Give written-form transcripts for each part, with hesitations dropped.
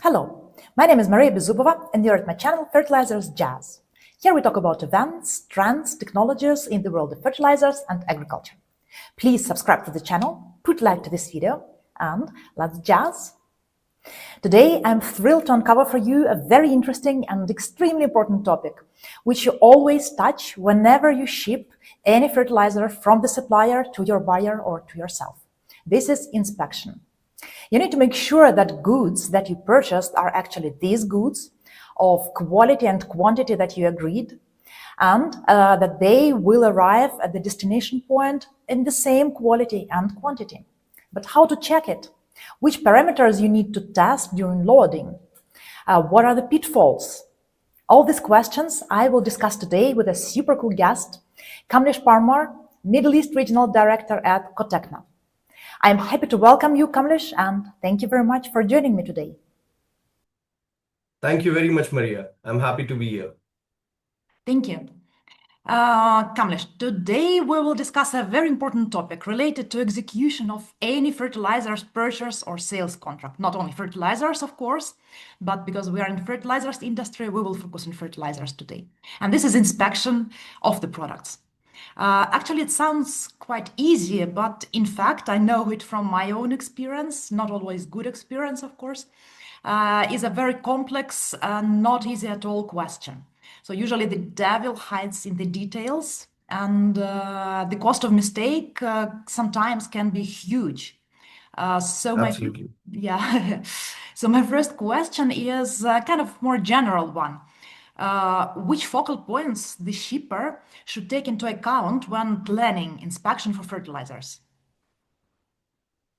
Hello, my name is Maria Bezubova and you're at my channel Fertilizers Jazz. Here we talk about events, trends, technologies in the world of fertilizers and agriculture. Please subscribe to the channel, put like to this video, and let's jazz! Today I'm thrilled to uncover for you a very interesting and extremely important topic, which you always touch whenever you ship any fertilizer from the supplier to your buyer or to yourself. This is inspection. You need to make sure that goods that you purchased are actually these goods of quality and quantity that you agreed, and that they will arrive at the destination point in the same quality and quantity. But how to check it? Which parameters you need to test during loading? What are the pitfalls? All these questions I will discuss today with a super cool guest, Kamlesh Parmar, Middle East Regional Director at Cotecna. I'm happy to welcome you, Kamlesh, and thank you very much for joining me today. Thank you very much, Maria. I'm happy to be here. Thank you. Kamlesh, today we will discuss a very important topic related to execution of any fertilizers purchase or sales contract. Not only fertilizers, of course, but because we are in fertilizers industry, we will focus on fertilizers today. And this is inspection of the products. Actually, it sounds quite easy, but in fact, I know it from my own experience, not always good experience, of course, is a very complex and not easy at all question. So usually the devil hides in the details, and the cost of mistake sometimes can be huge. Absolutely. So my first question is kind of more general one. Which focal points the shipper should take into account when planning inspection for fertilizers?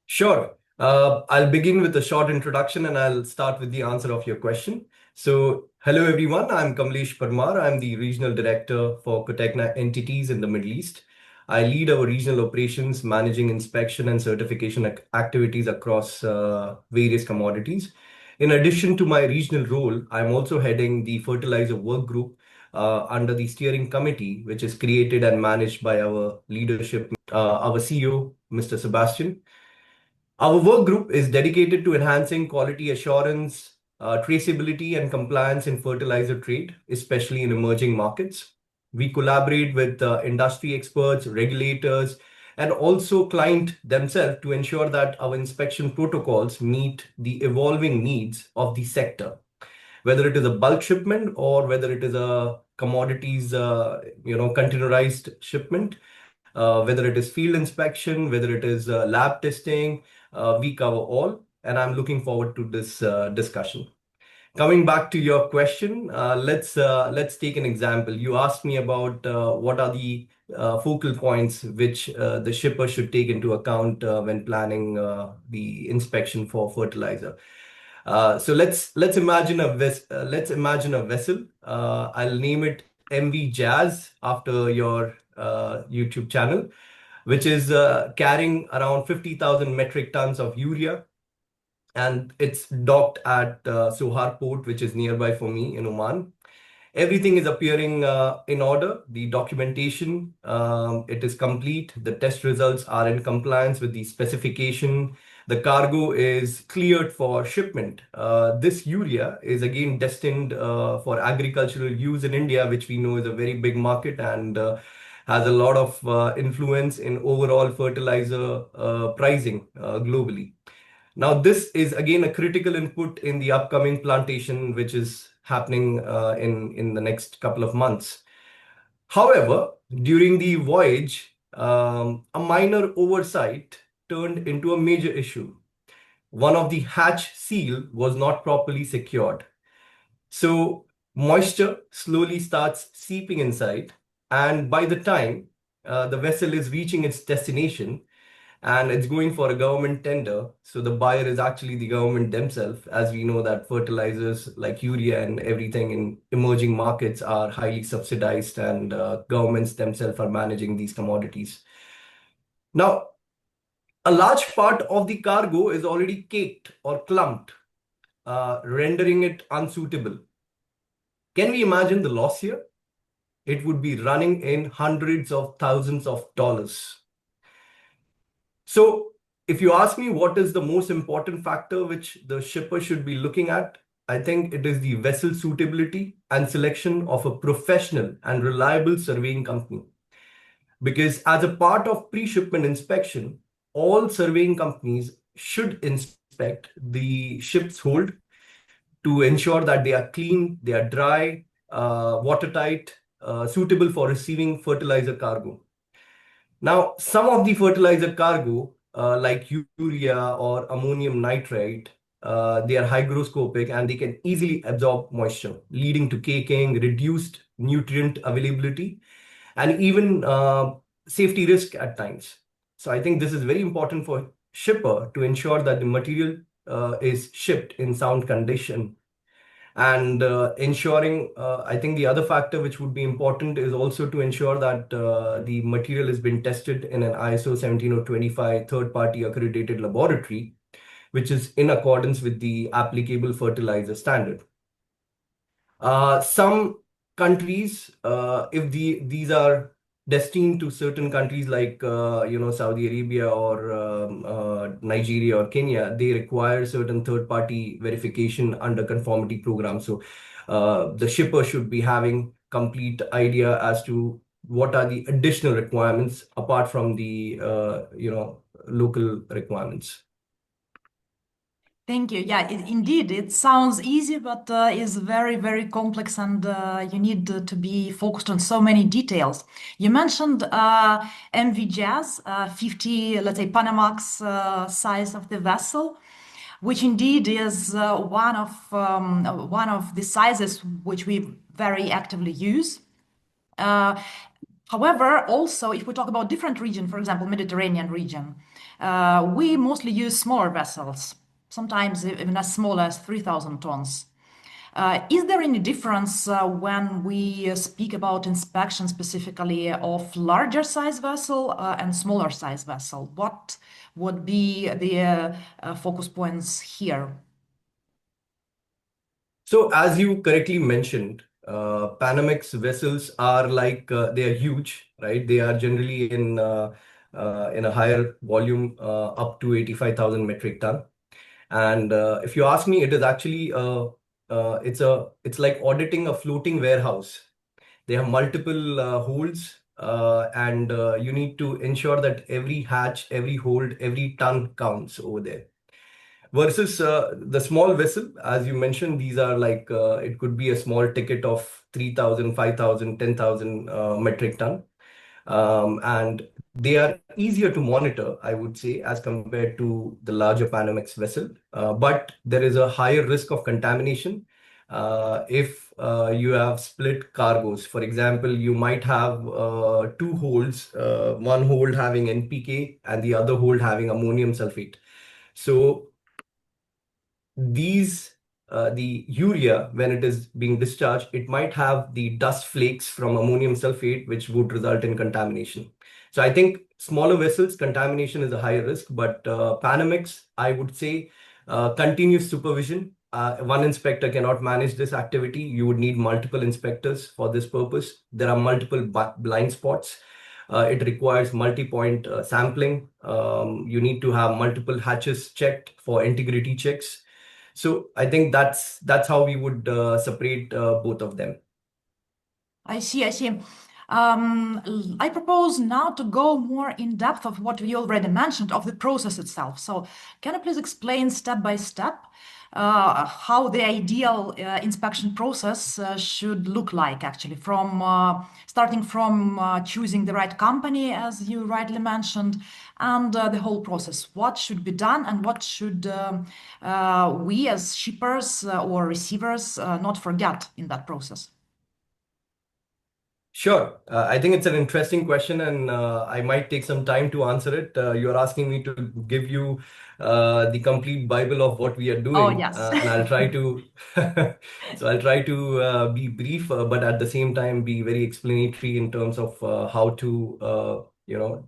Sure. I'll begin with a short introduction and I'll start with the answer of your question. So, hello everyone. I'm Kamlesh Parmar. I'm the Regional Director for Cotecna entities in the Middle East. I lead our regional operations, managing inspection and certification activities across various commodities. In addition to my regional role, I'm also heading the fertilizer work group under the steering committee, which is created and managed by our leadership, our CEO, Mr. Sebastian. Our work group is dedicated to enhancing quality assurance, traceability, and compliance in fertilizer trade, especially in emerging markets. We collaborate with industry experts, regulators, and also client themselves to ensure that our inspection protocols meet the evolving needs of the sector, whether it is a bulk shipment or whether it is a commodities, containerized shipment, whether it is field inspection, whether it is lab testing, we cover all, and I'm looking forward to this discussion. Coming back to your question, let's take an example. You asked me about what are the focal points which the shipper should take into account when planning the inspection for fertilizer. So let's imagine a vessel. I'll name it MV Jazz after your YouTube channel, which is carrying around 50,000 metric tons of urea, and it's docked at Sohar port, which is nearby for me in Oman. Everything is appearing in order. The documentation, it is complete. The test results are in compliance with the specification. The cargo is cleared for shipment. This urea is again destined for agricultural use in India, which we know is a very big market and has a lot of influence in overall fertilizer pricing globally. Now, this is again a critical input in the upcoming plantation, which is happening in the next couple of months. However, during the voyage, a minor oversight turned into a major issue. One of the hatch seal was not properly secured. So moisture slowly starts seeping inside, and by the time the vessel is reaching its destination, and it's going for a government tender. So the buyer is actually the government themselves, as we know that fertilizers like urea and everything in emerging markets are highly subsidized, and governments themselves are managing these commodities. Now, a large part of the cargo is already caked or clumped, rendering it unsuitable. Can we imagine the loss here? It would be running in hundreds of thousands of dollars. So if you ask me what is the most important factor which the shipper should be looking at, I think it is the vessel suitability and selection of a professional and reliable surveying company. Because as a part of pre-shipment inspection, all surveying companies should inspect the ship's hold to ensure that they are clean, they are dry, watertight, suitable for receiving fertilizer cargo. Now, some of the fertilizer cargo, like urea or ammonium nitrate, they are hygroscopic and they can easily absorb moisture, leading to caking, reduced nutrient availability, and even safety risk at times. So I think this is very important for shipper to ensure that the material is shipped in sound condition and ensuring, I think the other factor which would be important is also to ensure that the material has been tested in an ISO 17025 third-party accredited laboratory, which is in accordance with the applicable fertilizer standard. Some countries, if these are destined to certain countries like Saudi Arabia or Nigeria or Kenya, they require certain third-party verification under conformity program. So the shipper should be having complete idea as to what are the additional requirements apart from the local requirements. Thank you. Yeah, indeed, it sounds easy, but is very, very complex, and you need to be focused on so many details. You mentioned MV Jazz, 50, let's say, Panamax size of the vessel, which indeed is one of the sizes which we very actively use. However, also, if we talk about different region, for example, Mediterranean region, we mostly use smaller vessels, sometimes even as small as 3,000 tons. Is there any difference when we speak about inspection specifically of larger size vessel and smaller size vessel? What would be the focus points here? So, as you correctly mentioned, Panamax vessels are like they are huge, right? They are generally in a higher volume, up to 85,000 metric ton. And if you ask me, it is actually it's like auditing a floating warehouse. They have multiple holds, and you need to ensure that every hatch, every hold, every ton counts over there versus the small vessel, as you mentioned, these are like it could be a small ticket of 3,000, 5,000, 10,000 metric ton. And they are easier to monitor, I would say, as compared to the larger Panamax vessel. But there is a higher risk of contamination if you have split cargoes. For example, you might have two holds, one hold having NPK and the other hold having ammonium sulfate. So the urea, when it is being discharged, it might have the dust flakes from ammonium sulfate, which would result in contamination. So I think smaller vessels, contamination is a higher risk, but Panamax, I would say, continuous supervision. One inspector cannot manage this activity. You would need multiple inspectors for this purpose. There are multiple blind spots. It requires multi-point sampling. You need to have multiple hatches checked for integrity checks. So I think that's how we would separate both of them. I see, I see. I propose now to go more in depth of what we already mentioned of the process itself. So, can you please explain step by step how the ideal inspection process should look like, actually, from starting from choosing the right company, as you rightly mentioned, and the whole process. What should be done, and what should we as shippers or receivers not forget in that process? Sure. I think it's an interesting question, and I might take some time to answer it. You're asking me to give you the complete Bible of what we are Oh, doing, yes. and I'll try to so I'll try to be brief, but at the same time be very explanatory in terms of how to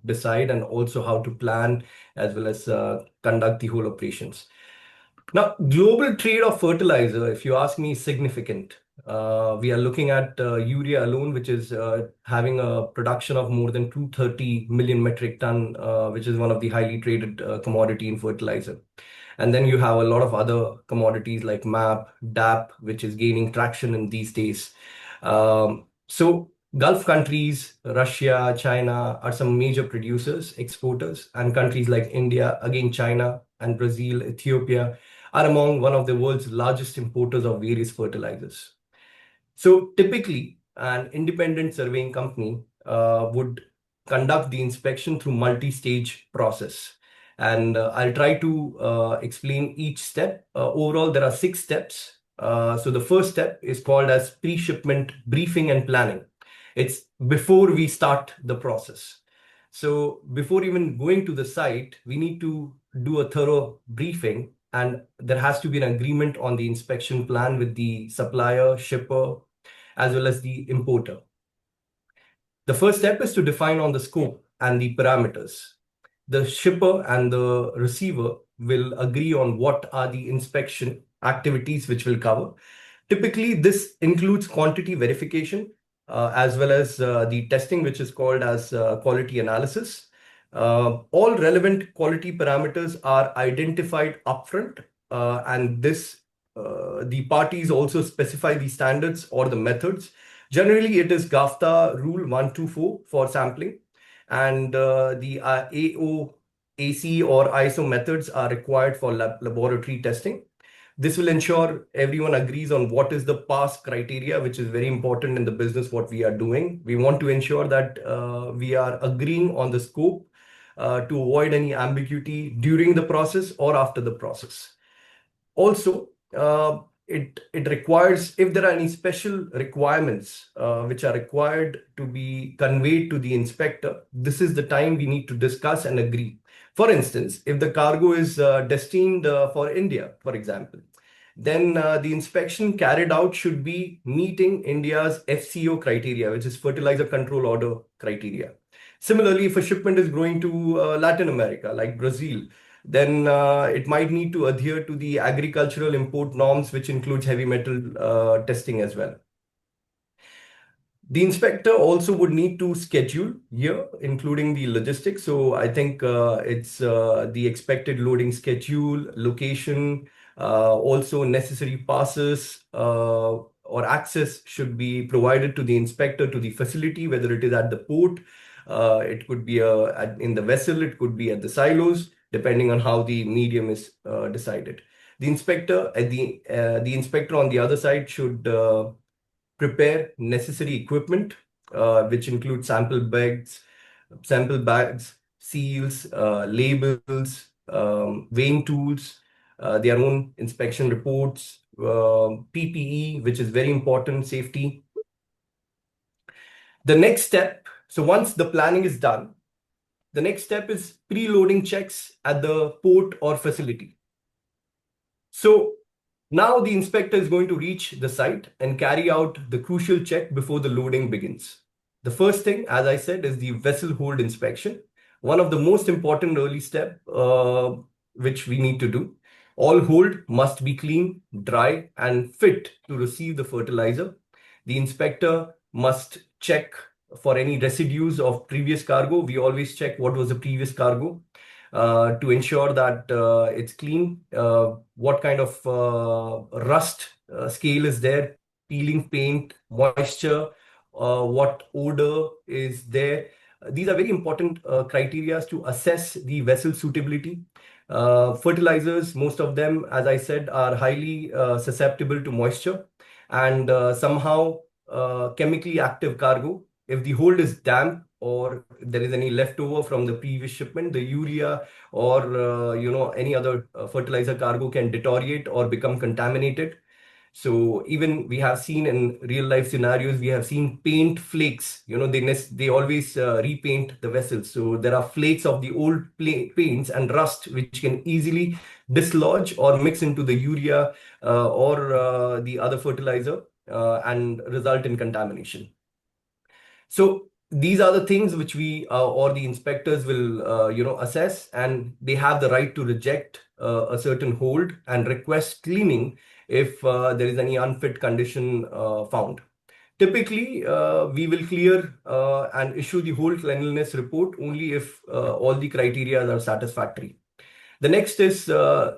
decide and also how to plan as well as conduct the whole operations. Now, global trade of fertilizer, if you ask me, is significant, We are looking at urea alone, which is having a production of more than 230 million metric ton, which is one of the highly traded commodity in fertilizer. And then you have a lot of other commodities like MAP, DAP, which is gaining traction in these days. So Gulf countries, Russia, China are some major producers, exporters, and countries like India, again China and Brazil, Ethiopia are among one of the world's largest importers of various fertilizers. So typically, an independent surveying company would conduct the inspection through multi-stage process. And I'll try to explain each step. Overall, there are 6 steps. So the first step is called as pre-shipment briefing and planning. It's before we start the process. So before even going to the site, we need to do a thorough briefing, and there has to be an agreement on the inspection plan with the supplier, shipper, as well as the importer. The first step is to define on the scope and the parameters. The shipper and the receiver will agree on what are the inspection activities which will cover. Typically, this includes quantity verification as well as the testing, which is called as quality analysis. All relevant quality parameters are identified upfront, and the parties also specify the standards or the methods. Generally, it is GAFTA Rule 124 for sampling, and the AOAC or ISO methods are required for laboratory testing. This will ensure everyone agrees on what is the pass criteria, which is very important in the business, what we are doing. We want to ensure that we are agreeing on the scope to avoid any ambiguity during the process or after the process. Also, it requires, if there are any special requirements which are required to be conveyed to the inspector, this is the time we need to discuss and agree. For instance, if the cargo is destined for India, for example, then the inspection carried out should be meeting India's FCO criteria, which is Fertilizer Control Order criteria. Similarly, if a shipment is going to Latin America, like Brazil, then it might need to adhere to the agricultural import norms, which includes heavy metal testing as well. The inspector also would need to schedule here, including the logistics. So I think it's the expected loading schedule, location, also necessary passes or access should be provided to the inspector to the facility, whether it is at the port, it could be in the vessel, it could be at the silos, depending on how the medium is decided. The inspector on the other side should prepare necessary equipment, which include sample bags, seals, labels, weighing tools, their own inspection reports, PPE, which is very important, safety. The next step, so once the planning is done, the next step is pre-loading checks at the port or facility. So now the inspector is going to reach the site and carry out the crucial check before the loading begins. The first thing, as I said, is the vessel hold inspection. One of the most important early step which we need to do. All hold must be clean, dry, and fit to receive the fertilizer. The inspector must check for any residues of previous cargo. We always check what was the previous cargo to ensure that it's clean. What kind of rust scale is there, peeling paint, moisture, what odor is there. These are very important criteria to assess the vessel suitability. Fertilizers, most of them, as I said, are highly susceptible to moisture, and somehow chemically active cargo. If the hold is damp or there is any leftover from the previous shipment, the urea or any other fertilizer cargo can deteriorate or become contaminated. So even we have seen in real life scenarios, we have seen paint flakes. They always repaint the vessels. So there are flakes of the old paints and rust which can easily dislodge or mix into the urea or the other fertilizer and result in contamination. So these are the things which we or the inspectors will assess, and they have the right to reject a certain hold and request cleaning if there is any unfit condition found. Typically, we will clear and issue the whole cleanliness report only if all the criteria are satisfactory. The next is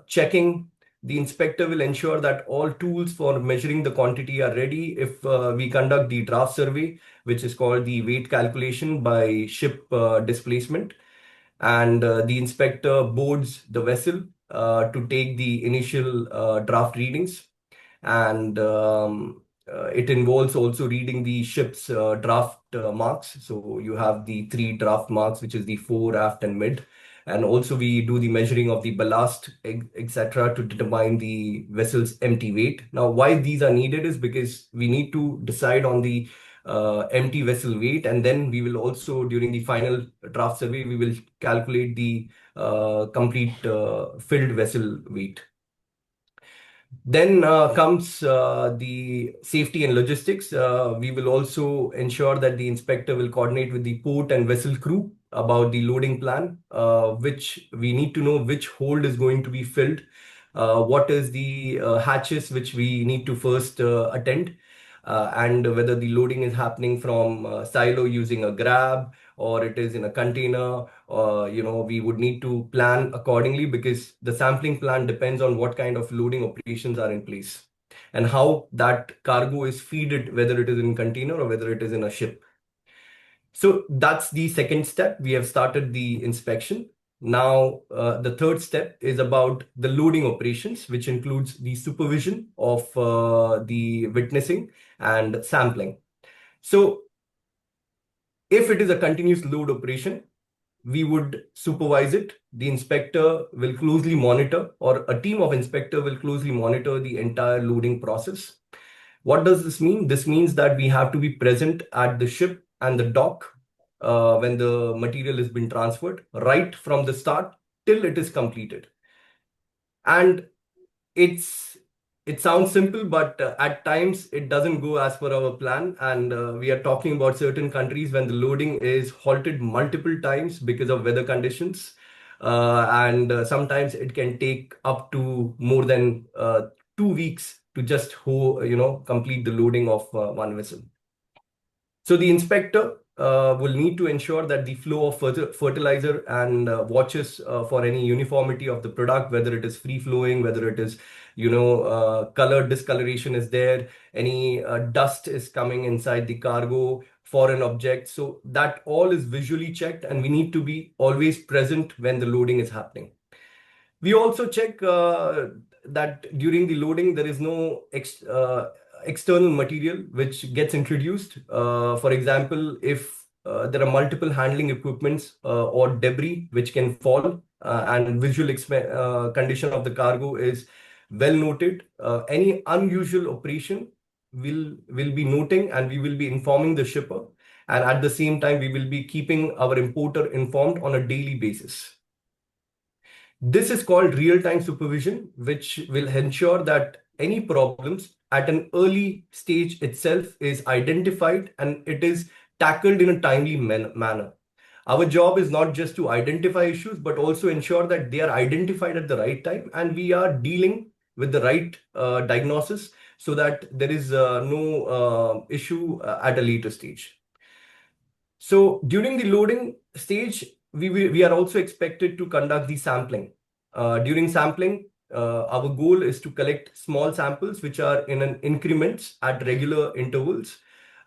checking. The inspector will ensure that all tools for measuring the quantity are ready. If we conduct the draft survey, which is called the weight calculation by ship displacement, and the inspector boards the vessel to take the initial draft readings, and it involves also reading the ship's draft marks. So you have the three draft marks, which is the fore, aft, and mid. And also we do the measuring of the ballast, etc., to determine the vessel's empty weight. Now, why these are needed is because we need to decide on the empty vessel weight, and then we will also, during the final draft survey, we will calculate the complete filled vessel weight. Then comes the safety and logistics. We will also ensure that the inspector will coordinate with the port and vessel crew about the loading plan, which we need to know which hold is going to be filled, what is the hatches which we need to first attend, and whether the loading is happening from silo using a grab or it is in a container. We would need to plan accordingly, because the sampling plan depends on what kind of loading operations are in place and how that cargo is feeded, whether it is in container or whether it is in a ship. So that's the second step. We have started the inspection. Now, the third step is about the loading operations, which includes the supervision of the witnessing and sampling. So if it is a continuous load operation, we would supervise it. The inspector will closely monitor, or a team of inspector will closely monitor the entire loading process. What does this mean? This means that we have to be present at the ship and the dock when the material has been transferred, right from the start till it is completed. And it's it sounds simple, but at times it doesn't go as per our plan. And we are talking about certain countries when the loading is halted multiple times because of weather conditions. And sometimes it can take up to more than 2 weeks to just complete the loading of one vessel. So the inspector will need to ensure that the flow of fertilizer and watches for any uniformity of the product, whether it is free flowing, whether it is, color discoloration is there, any dust is coming inside the cargo, foreign objects. So that all is visually checked, and we need to be always present when the loading is happening. We also check that during the loading, there is no external material which gets introduced. For example, if there are multiple handling equipments or debris which can fall, and visual condition of the cargo is well noted, any unusual operation will be noting, and we will be informing the shipper. And at the same time, we will be keeping our importer informed on a daily basis. This is called real-time supervision, which will ensure that any problems at an early stage itself is identified and it is tackled in a timely manner. Our job is not just to identify issues, but also ensure that they are identified at the right time and we are dealing with the right diagnosis, so that there is no issue at a later stage. So during the loading stage, we are also expected to conduct the sampling. During sampling, our goal is to collect small samples which are in an increments at regular intervals.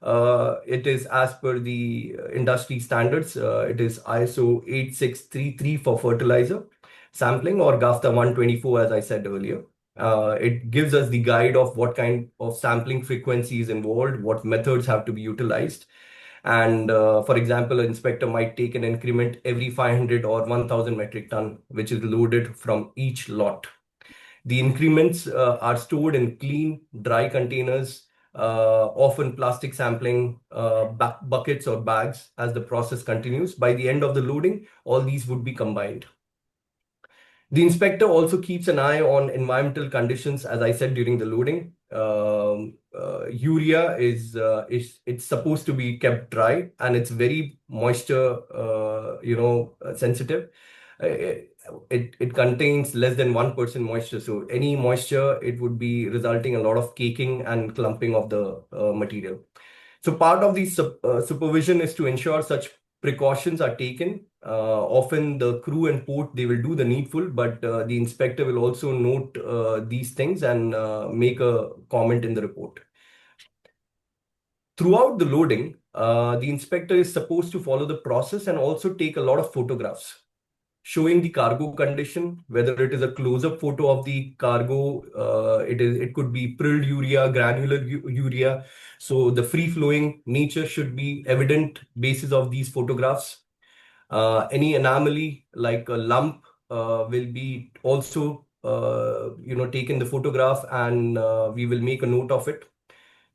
It is as per the industry standards. It is ISO 8633 for fertilizer sampling, or GAFTA 124, as I said earlier. It gives us the guide of what kind of sampling frequency is involved, what methods have to be utilized. And for example, an inspector might take an increment every 500 or 1000 metric ton, which is loaded from each lot. The increments are stored in clean, dry containers, often plastic sampling buckets or bags. As the process continues, by the end of the loading, all these would be combined. The inspector also keeps an eye on environmental conditions, as I said during the loading. Urea is it's supposed to be kept dry, and it's very moisture sensitive. It contains less than 1% moisture, so any moisture it would be resulting a lot of caking and clumping of the material. So part of the supervision is to ensure such precautions are taken. Often the crew and port, they will do the needful, but the inspector will also note these things and make a comment in the report. Throughout the loading, the inspector is supposed to follow the process and also take a lot of photographs showing the cargo condition, whether it is a close-up photo of the cargo, it could be prilled urea, granular urea. So the free-flowing nature should be evident basis of these photographs. Any anomaly like a lump will be also taken the photograph, and we will make a note of it.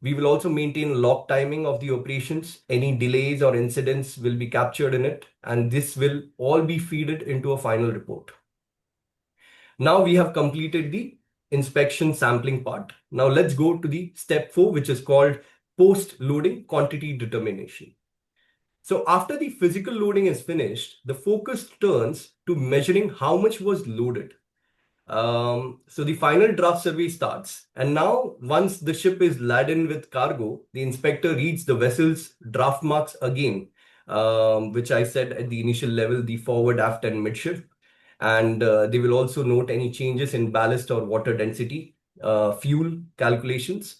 We will also maintain log timing of the operations. Any delays or incidents will be captured in it, and this will all be feeded into a final report. Now we have completed the inspection sampling part. Now let's go to the step 4, which is called post-loading quantity determination. So after the physical loading is finished, the focus turns to measuring how much was loaded. So the final draft survey starts. And now, once the ship is laden with cargo, the inspector reads the vessel's draft marks again, which I said at the initial level, the forward, aft, and midship. And they will also note any changes in ballast or water density, fuel calculations.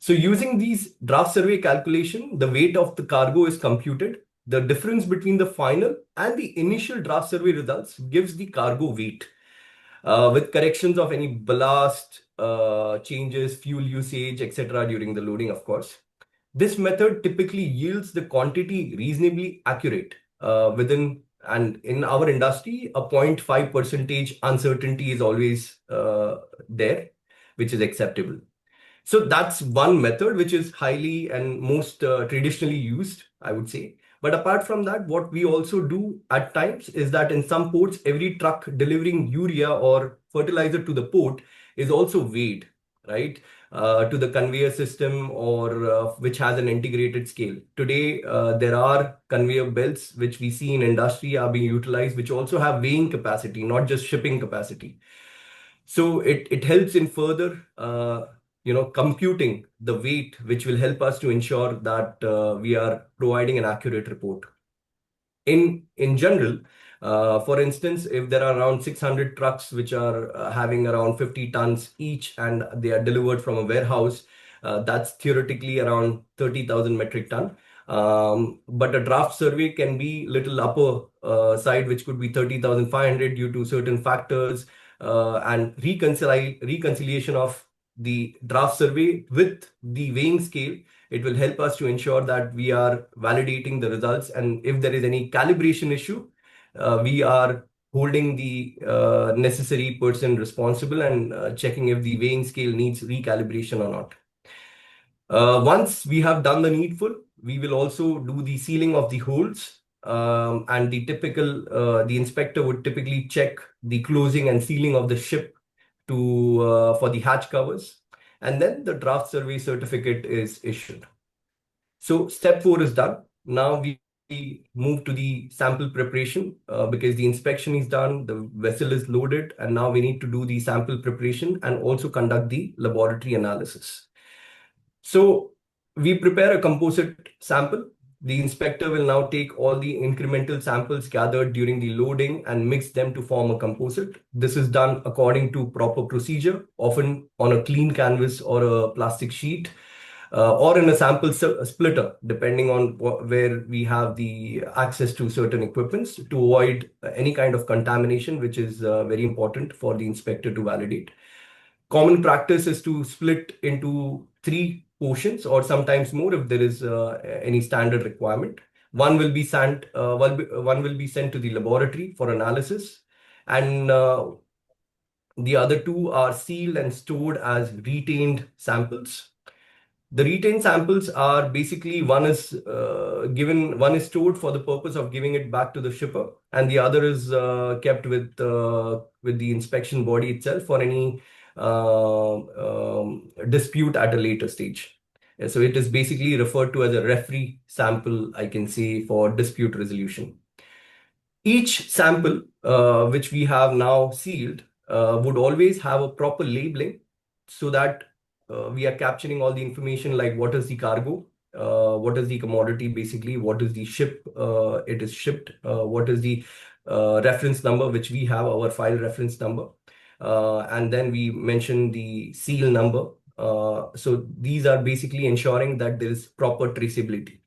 So using these draft survey calculation, the weight of the cargo is computed. The difference between the final and the initial draft survey results gives the cargo weight. With corrections of any ballast, changes, fuel usage, etc. during the loading, of course. This method typically yields the quantity reasonably accurate within, and in our industry, a 0.5 percentage uncertainty is always there, which is acceptable. So that's one method which is highly and most traditionally used, I would say. But apart from that, what we also do at times is that in some ports, every truck delivering urea or fertilizer to the port is also weighed, right, to the conveyor system or which has an integrated scale. Today, there are conveyor belts which we see in industry are being utilized, which also have weighing capacity, not just shipping capacity. So it helps in further computing the weight, which will help us to ensure that we are providing an accurate report. In general, for instance, if there are around 600 trucks which are having around 50 tons each and they are delivered from a warehouse, that's theoretically around 30,000 metric ton. But a draft survey can be little upper side, which could be 30,500 due to certain factors, and reconciliation of the draft survey with the weighing scale. It will help us to ensure that we are validating the results, and if there is any calibration issue, we are holding the necessary person responsible and checking if the weighing scale needs recalibration or not. Once we have done the needful, we will also do the sealing of the holes. And the inspector would typically check the closing and sealing of the ship for the hatch covers, and then the draft survey certificate is issued. So step 4 is done. Now we move to the sample preparation because the inspection is done, the vessel is loaded, and now we need to do the sample preparation and also conduct the laboratory analysis. So we prepare a composite sample. The inspector will now take all the incremental samples gathered during the loading and mix them to form a composite. This is done according to proper procedure, often on a clean canvas or a plastic sheet, or in a sample splitter, depending on where we have the access to certain equipments to avoid any kind of contamination, which is very important for the inspector to validate. Common practice is to split into 3 portions or sometimes more if there is any standard requirement. One will be sent to the laboratory for analysis, and the other 2 are sealed and stored as retained samples. The retained samples are basically one is one is stored for the purpose of giving it back to the shipper, and the other is kept with the inspection body itself for any dispute at a later stage. So it is basically referred to as a referee sample, I can say, for dispute resolution. Each sample, which we have now sealed, would always have a proper labeling so that we are capturing all the information like what is the cargo, what is the commodity, basically, what is the ship it is shipped, what is the reference number, which we have our file reference number, and then we mention the seal number. So these are basically ensuring that there is proper traceability.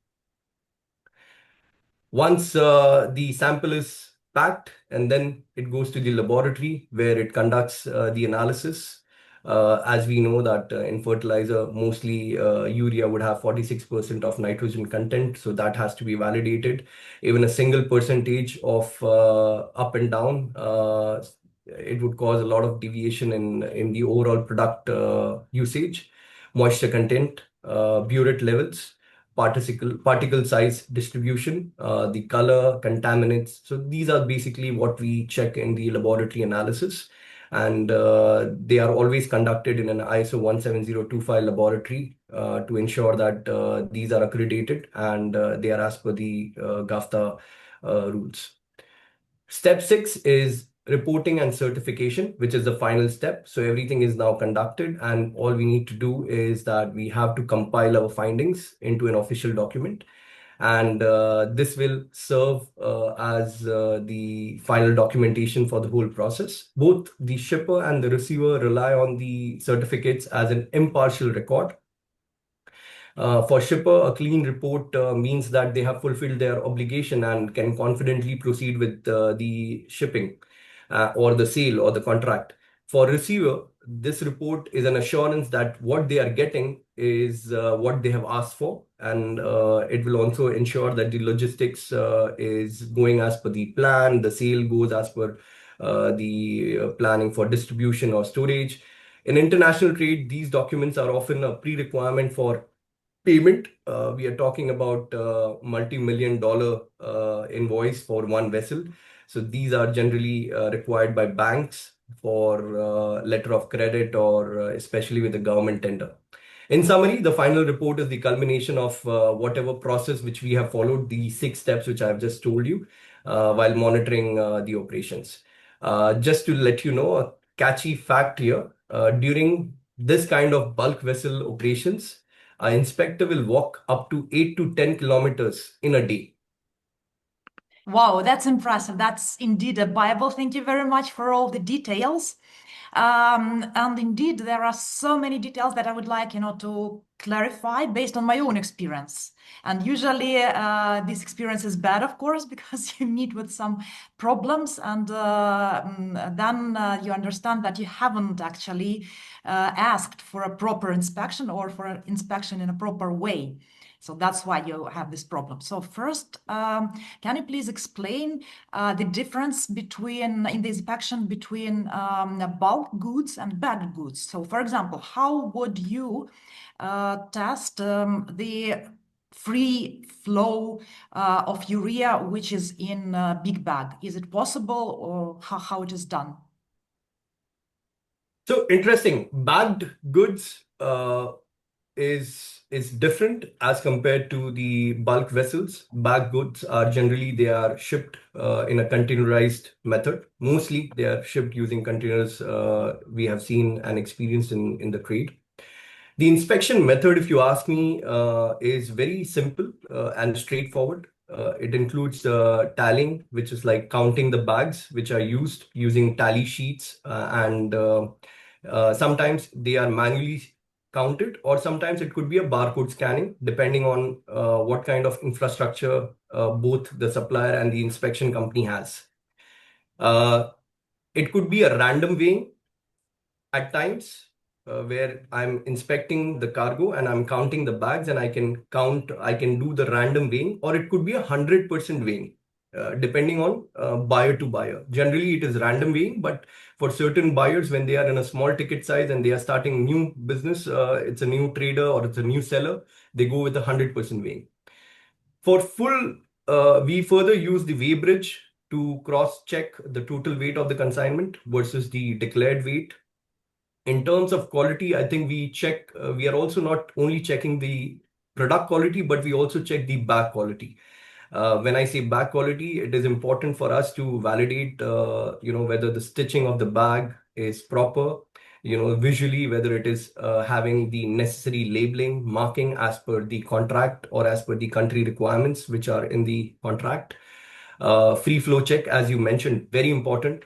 Once the sample is packed, and then it goes to the laboratory where it conducts the analysis. As we know that in fertilizer, mostly urea would have 46% of nitrogen content, so that has to be validated. Even a single percentage of up and down, it would cause a lot of deviation in the overall product usage, moisture content, burette levels, particle size distribution, the color, contaminants. So these are basically what we check in the laboratory analysis. And they are always conducted in an ISO 17025 laboratory to ensure that these are accredited and they are as per the GAFTA rules. Step 6 is reporting and certification, which is the final step. So everything is now conducted, and all we need to do is that we have to compile our findings into an official document. And this will serve as the final documentation for the whole process. Both the shipper and the receiver rely on the certificates as an impartial record. For shipper, a clean report means that they have fulfilled their obligation and can confidently proceed with the shipping or the sale or the contract. For receiver, this report is an assurance that what they are getting is what they have asked for, and it will also ensure that the logistics is going as per the plan, the sale goes as per the planning for distribution or storage. In international trade, these documents are often a pre-requirement for payment. We are talking about multi-million dollar invoice for one vessel. So these are generally required by banks for letter of credit or especially with the government tender. In summary, the final report is the culmination of whatever process which we have followed, the 6 steps which I have just told you while monitoring the operations. Just to let you know, a catchy fact here, during this kind of bulk vessel operations, an inspector will walk up to 8 to 10 kilometers in a day. Wow, that's impressive. That's indeed a Bible. Thank you very much for all the details. And indeed, there are so many details that I would like, to clarify based on my own experience. And usually, this experience is bad, of course, because you meet with some problems, and then you understand that you haven't actually asked for a proper inspection or for an inspection in a proper way. So that's why you have this problem. So first, can you please explain the difference between in the inspection between bulk goods and bagged goods? So for example, how would you test the free flow of urea which is in a big bag? Is it possible, or how it is done? So interesting. Bagged goods is different as compared to the bulk vessels. Bagged goods are generally they are shipped in a containerized method. Mostly they are shipped using containers we have seen and experienced in the trade. The inspection method, if you ask me, is very simple and straightforward. It includes tallying, which is like counting the bags which are used using tally sheets, and sometimes they are manually counted, or sometimes it could be a barcode scanning, depending on what kind of infrastructure both the supplier and the inspection company has. It could be a random weighing at times where I'm inspecting the cargo and I'm counting the bags and I can do the random weighing, or it could be 100% weighing. depending on buyer to buyer. Generally, it is random weighing, but for certain buyers, when they are in a small ticket size and they are starting new business, it's a new trader or it's a new seller, they go with 100% weighing. For full, we further use the weigh bridge to cross-check the total weight of the consignment versus the declared weight. In terms of quality, I think we are also not only checking the product quality, but we also check the bag quality. When I say bag quality, it is important for us to validate, whether the stitching of the bag is proper, visually, whether it is having the necessary labeling, marking as per the contract or as per the country requirements, which are in the contract. Free flow check, as you mentioned, very important.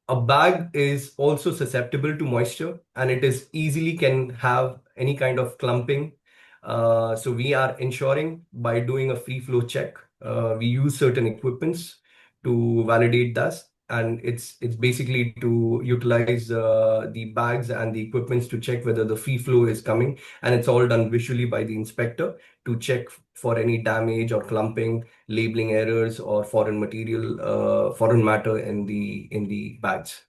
A bag is also susceptible to moisture and it is easily can have any kind of clumping. So we are ensuring by doing a free flow check, we use certain equipments to validate this. And it's basically to utilize the bags and the equipments to check whether the free flow is coming. And it's all done visually by the inspector to check for any damage or clumping, labeling errors, or foreign material, foreign matter in the bags.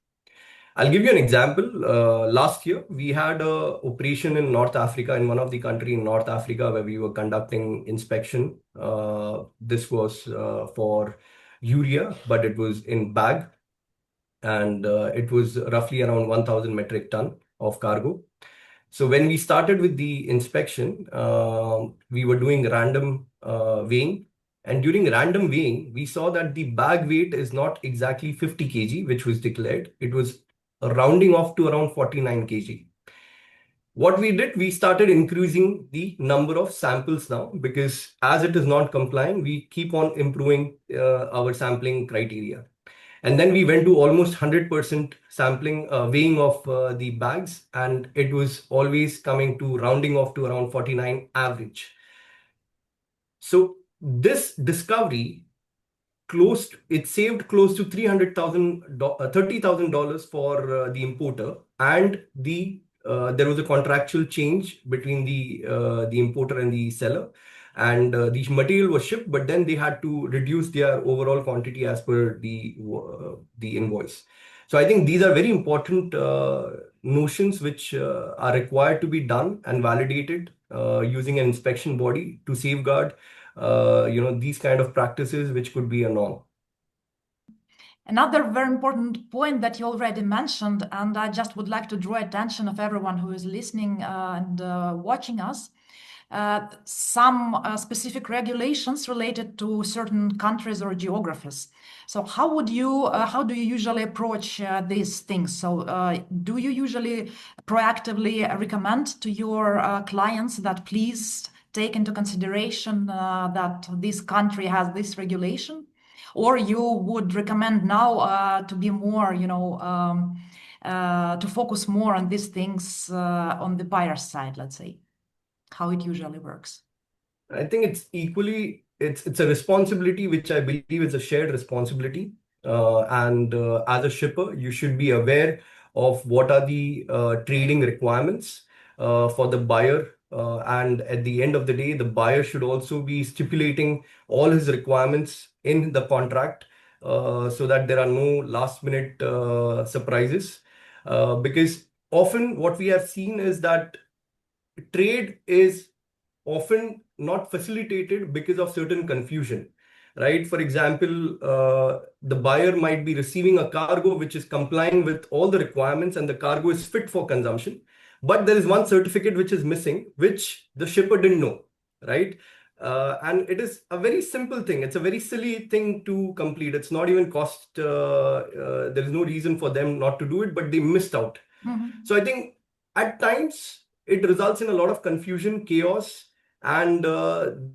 I'll give you an example. Last year, we had a operation in North Africa, in one of the country in North Africa, where we were conducting inspection. This was for urea, but it was in bag, and it was roughly around 1,000 metric ton of cargo. So when we started with the inspection, we were doing random weighing. And during random weighing, we saw that the bag weight is not exactly 50 kg, which was declared. It was rounding off to around 49 kg. What we did, we started increasing the number of samples now, because as it is not complying, we keep on improving our sampling criteria. And then we went to almost 100% sampling, weighing of the bags, and it was always coming to rounding off to around 49 average. So this discovery it saved close to $30,000 for the importer, and there was a contractual change between the importer and the seller. And the material was shipped, but then they had to reduce their overall quantity as per the invoice. So I think these are very important notions which are required to be done and validated using an inspection body to safeguard these kind of practices, which could be a norm. Another very important point that you already mentioned, and I just would like to draw attention of everyone who is listening and watching us, some specific regulations related to certain countries or geographies. So how do you usually approach these things? So do you usually proactively recommend to your clients that please take into consideration that this country has this regulation? Or you would recommend now to be more, to focus more on these things on the buyer side, let's say, how it usually works? I think it's a responsibility which I believe is a shared responsibility. And as a shipper, you should be aware of what are the trading requirements for the buyer. And at the end of the day, the buyer should also be stipulating all his requirements in the contract so that there are no last minute surprises. Because often what we have seen is that trade is often not facilitated because of certain confusion, right? For example, the buyer might be receiving a cargo which is complying with all the requirements and the cargo is fit for consumption, but there is one certificate which is missing, which the shipper didn't know, right? And it is a very simple thing. It's a very silly thing to complete. It's not even cost. There is no reason for them not to do it, but they missed out. So I think at times it results in a lot of confusion, chaos, and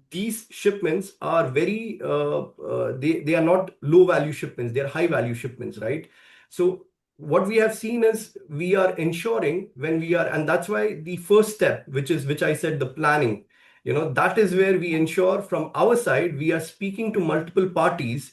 these shipments are very they are not low value shipments, they are high value shipments, right? So what we have seen is we are ensuring and that's why the first step, which I said, the planning, that is where we ensure from our side we are speaking to multiple parties.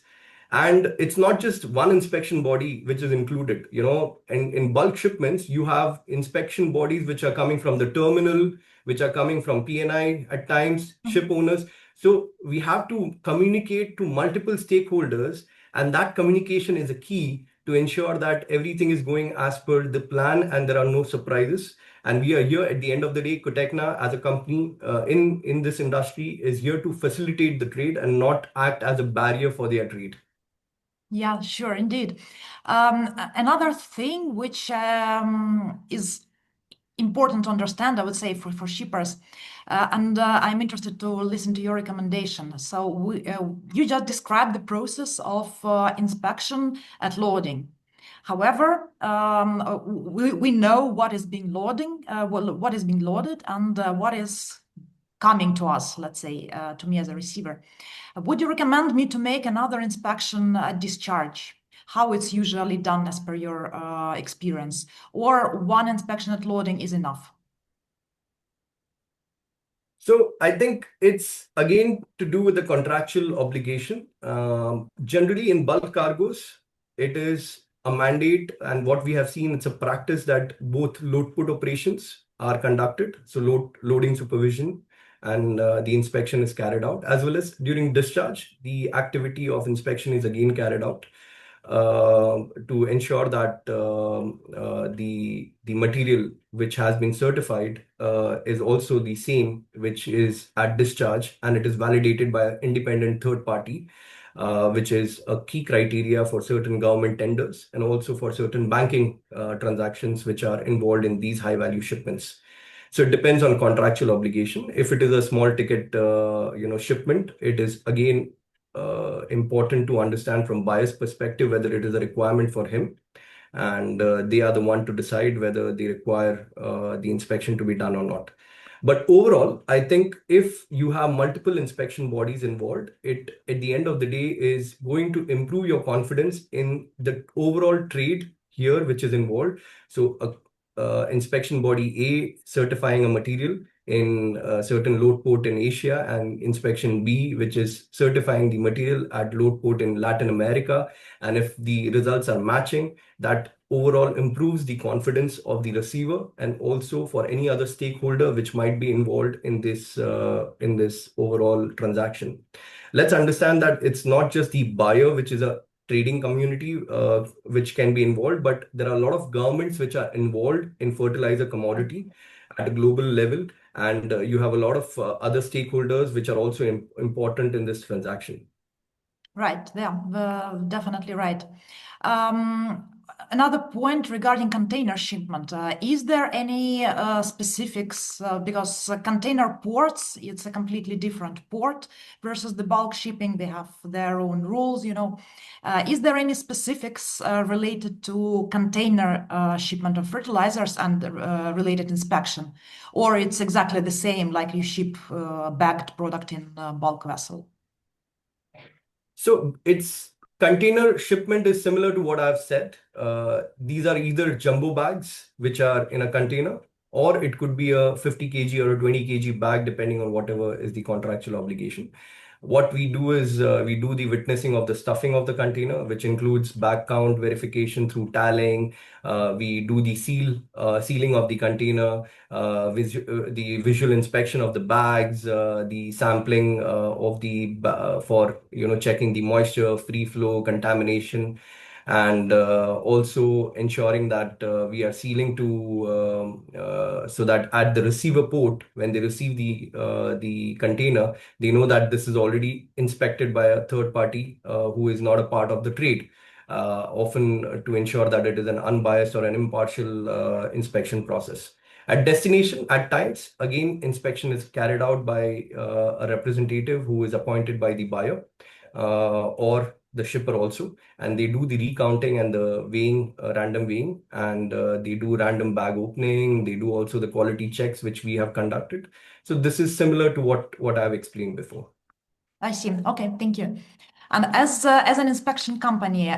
And it's not just one inspection body which is included. In bulk shipments, you have inspection bodies which are coming from the terminal, which are coming from P&I at times, ship owners. So we have to communicate to multiple stakeholders, and that communication is a key to ensure that everything is going as per the plan and there are no surprises. And we are here at the end of the day. Cotecna, as a company in this industry, is here to facilitate the trade and not act as a barrier for their trade. Yeah, sure, indeed. Another thing which is important to understand, I would say, for shippers, and I'm interested to listen to your recommendation. So you just described the process of inspection at loading. However, we know what is being what is being loaded, and what is coming to us, let's say, to me as a receiver. Would you recommend me to make another inspection at discharge? How it's usually done as per your experience, or one inspection at loading is enough? So I think it's again to do with the contractual obligation. Generally, in bulk cargoes, it is a mandate, and what we have seen, it's a practice that both load put operations are conducted. So loading supervision and the inspection is carried out, as well as during discharge, the activity of inspection is again carried out to ensure that the material which has been certified is also the same which is at discharge, and it is validated by an independent third party, which is a key criteria for certain government tenders and also for certain banking transactions which are involved in these high value shipments. So it depends on contractual obligation. If it is a small ticket, shipment, it is again important to understand from buyer's perspective whether it is a requirement for him, and they are the one to decide whether they require the inspection to be done or not. But overall, I think if you have multiple inspection bodies involved, it at the end of the day is going to improve your confidence in the overall trade here, which is involved. So inspection body A certifying a material in a certain load port in Asia, and inspection B, which is certifying the material at load port in Latin America. And if the results are matching, that overall improves the confidence of the receiver and also for any other stakeholder which might be involved in this overall transaction. Let's understand that it's not just the buyer, which is a trading community which can be involved, but there are a lot of governments which are involved in fertilizer commodity at a global level, and you have a lot of other stakeholders which are also important in this transaction. Right, yeah, definitely right. Another point regarding container shipment. Is there any specifics? Because container ports, it's a completely different port versus the bulk shipping. They have their own rules, you know. Is there any specifics related to container shipment of fertilizers and related inspection? Or it's exactly the same, like you ship bagged product in a bulk vessel? So it's container shipment is similar to what I've said. These are either jumbo bags, which are in a container, or it could be a 50 kg or a 20 kg bag, depending on whatever is the contractual obligation. What we do is we do the witnessing of the stuffing of the container, which includes bag count verification through tallying. We do the sealing of the container, the visual inspection of the bags, the sampling of for checking the moisture, free flow, contamination, and also ensuring that we are sealing so that at the receiver port, when they receive the container, they know that this is already inspected by a third party who is not a part of the trade. Often to ensure that it is an unbiased or an impartial inspection process. At destination, at times, again, inspection is carried out by a representative who is appointed by the buyer or the shipper also, and they do the recounting and the weighing, random weighing, and they do random bag opening. They do also the quality checks, which we have conducted. So this is similar to what I've explained before. I see. Okay, thank you. And as an inspection company,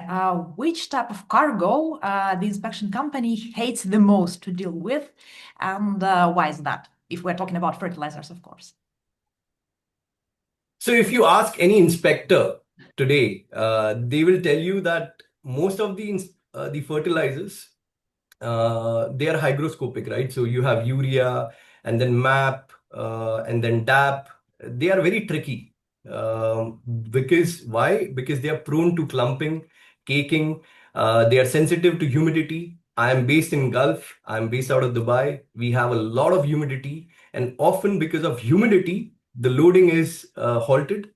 which type of cargo the inspection company hates the most to deal with, and why is that? If we're talking about fertilizers, of course. So if you ask any inspector today, they will tell you that most of the fertilizers they are hygroscopic, right? So you have urea and then MAP and then DAP. They are very tricky. Because why? Because they are prone to clumping, caking. They are sensitive to humidity. I am based in Gulf. I'm based out of Dubai. We have a lot of humidity, and often because of humidity, the loading is halted,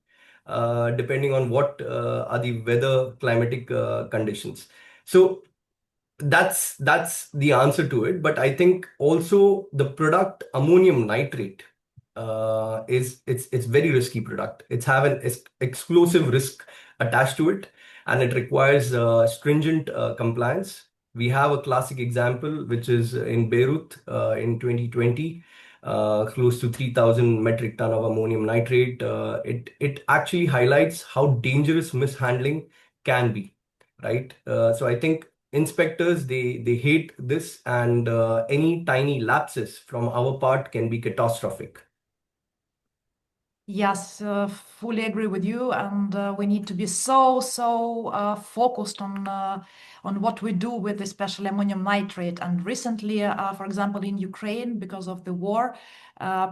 depending on what are the weather climatic conditions. So that's the answer to it. But I think also the product ammonium nitrate is it's very risky product. It's have an exclusive risk attached to it, and it requires stringent compliance. We have a classic example, which is in Beirut in 2020. Close to 3,000 metric ton of ammonium nitrate. It actually highlights how dangerous mishandling can be, right? So I think inspectors, they hate this, and any tiny lapses from our part can be catastrophic. Yes, fully agree with you, and we need to be so focused on what we do with especially ammonium nitrate. And recently, for example, in Ukraine, because of the war,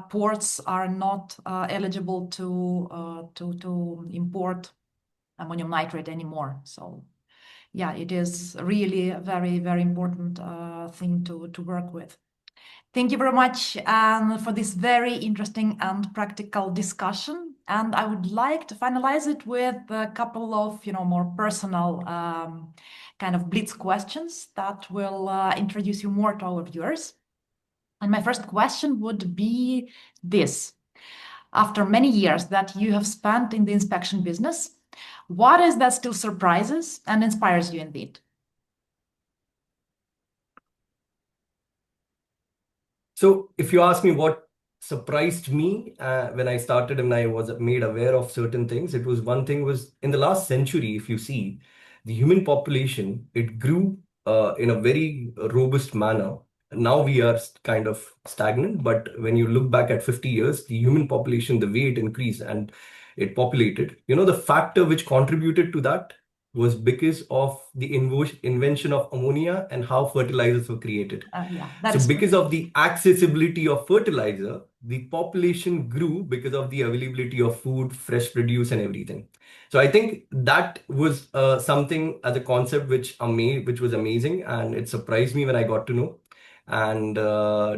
ports are not eligible to import ammonium nitrate anymore. So yeah, it is really a very important thing to work with. Thank you very much for this very interesting and practical discussion. And I would like to finalize it with a couple of, more personal kind of blitz questions that will introduce you more to our viewers. And my first question would be this. After many years that you have spent in the inspection business, what is that still surprises and inspires you indeed? So if you ask me what surprised me when I started and I was made aware of certain things, it was one thing was in the last century, if you see, the human population, it grew in a very robust manner. Now we are kind of stagnant, but when you look back at 50 years, the human population, the way it increased and it populated, the factor which contributed to that was because of the invention of ammonia and how fertilizers were created. Yeah, that So is true. because of the accessibility of fertilizer, the population grew because of the availability of food, fresh produce, and everything. So I think that was something as a concept which was amazing, and it surprised me when I got to know. And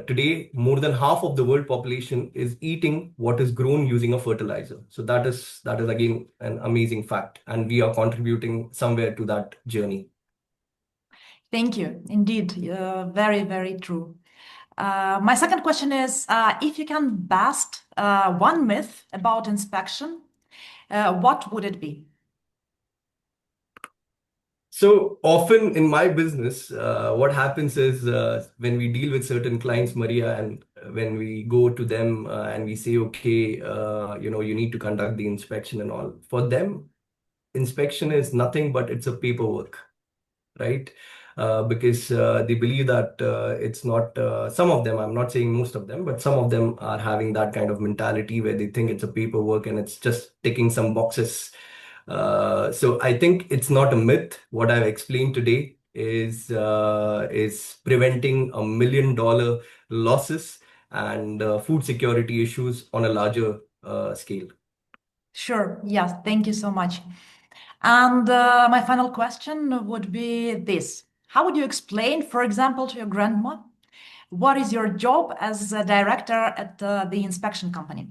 today, more than half of the world population is eating what is grown using a fertilizer. So that is again an amazing fact, and we are contributing somewhere to that journey. Thank you. Indeed, very true. My second question is if you can bust one myth about inspection, what would it be? So often in my business, what happens is when we deal with certain clients, Maria, and when we go to them and we say, okay, you need to conduct the inspection and all. For them, inspection is nothing but it's a paperwork, right? Because they believe that it's not, some of them, I'm not saying most of them, but some of them are having that kind of mentality where they think it's a paperwork and it's just ticking some boxes. So I think it's not a myth. What I've explained today is preventing $1 million losses and food security issues on a larger scale. Sure. Yes. Thank you so much. And my final question would be this. How would you explain, for example, to your grandma, what is your job as a director at the inspection company?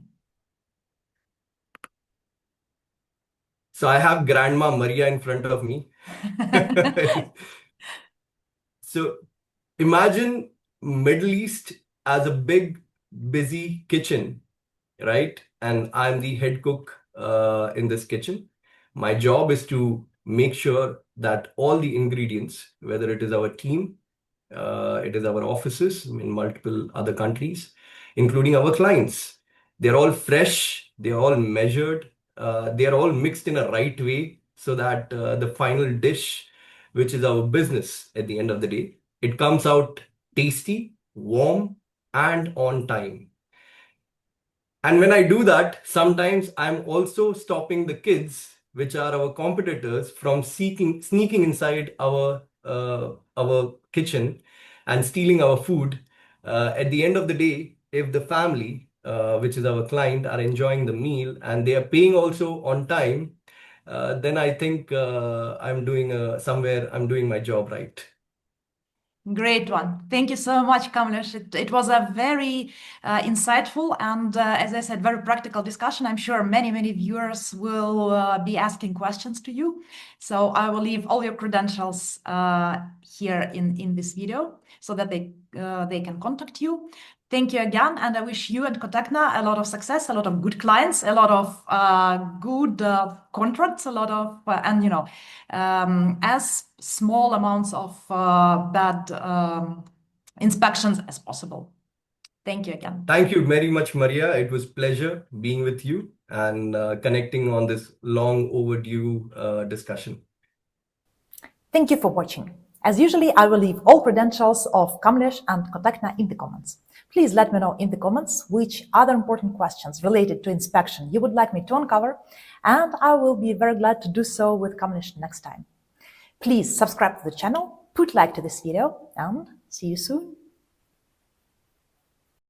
So I have Grandma Maria in front of me. So imagine Middle East as a big, busy kitchen, right? And I'm the head cook in this kitchen. My job is to make sure that all the ingredients, whether it is our team, it is our offices in multiple other countries, including our clients, they're all fresh, they're all measured, they're all mixed in a right way so that the final dish, which is our business at the end of the day, it comes out tasty, warm, and on time. And when I do that, sometimes I'm also stopping the kids, which are our competitors, from sneaking inside our kitchen and stealing our food. At the end of the day, if the family which is our client, are enjoying the meal and they are paying also on time, then I think I'm doing my job right. Great one. Thank you so much, Kamlesh. It was a very insightful and, as I said, very practical discussion. I'm sure many viewers will be asking questions to you. So I will leave all your credentials here in this video so that they can contact you. Thank you again, and I wish you and Cotecna a lot of success, a lot of good clients, a lot of good contracts, a lot of as small amounts of bad inspections as possible. Thank you again. Thank you very much, Maria. It was pleasure being with you and connecting on this long overdue discussion. Thank you for watching. As usually, I will leave all credentials of Kamlesh and Cotecna in the comments. Please let me know in the comments which other important questions related to inspection you would like me to uncover, and I will be very glad to do so with Kamlesh next time. Please subscribe to the channel, put like to this video, and see you soon.